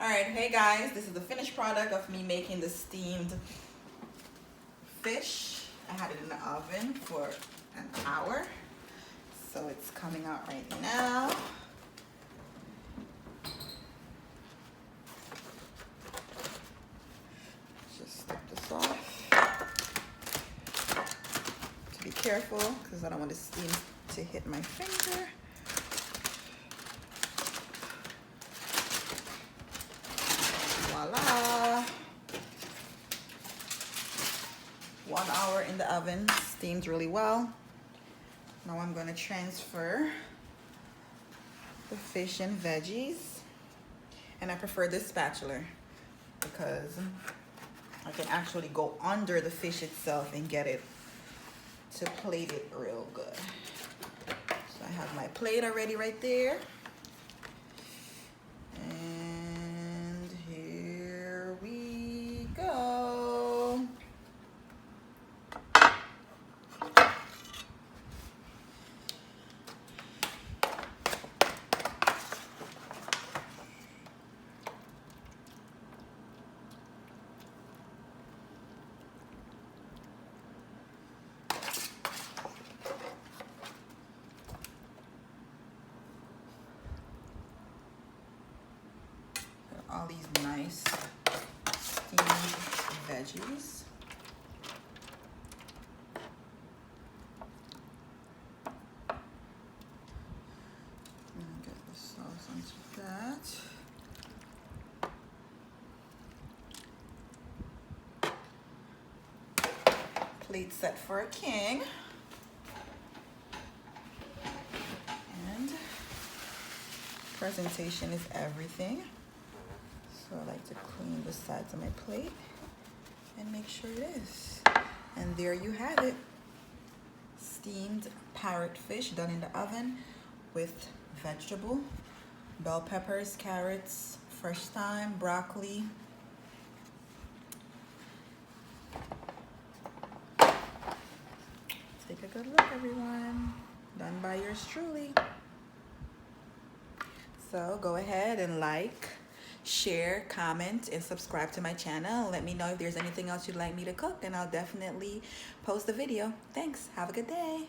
Alright, hey guys, this is the finished product of me making the steamed fish. I had it in the oven for an hour, so it's coming out right now. Just step this off. To be careful, because I don't want the steam to hit my finger. Voila! 1 hour in the oven, steamed really well. Now I'm going to transfer the fish and veggies. And I prefer this spatula because I can actually go under the fish itself and get it to plate it real good. So I have my plate already right there. And here we go. All these nice steamed veggies. And get the sauce onto that. Plate set for a king. And presentation is everything. So I like to clean the sides of my plate and make sure it is. And there you have it. Steamed parrot fish done in the oven with vegetable, bell peppers, carrots, fresh thyme, broccoli. Take a good look, everyone. Done by yours truly. So go ahead and like, share, comment, and subscribe to my channel. Let me know if there's anything else you'd like me to cook, and I'll definitely post the video. Thanks. Have a good day.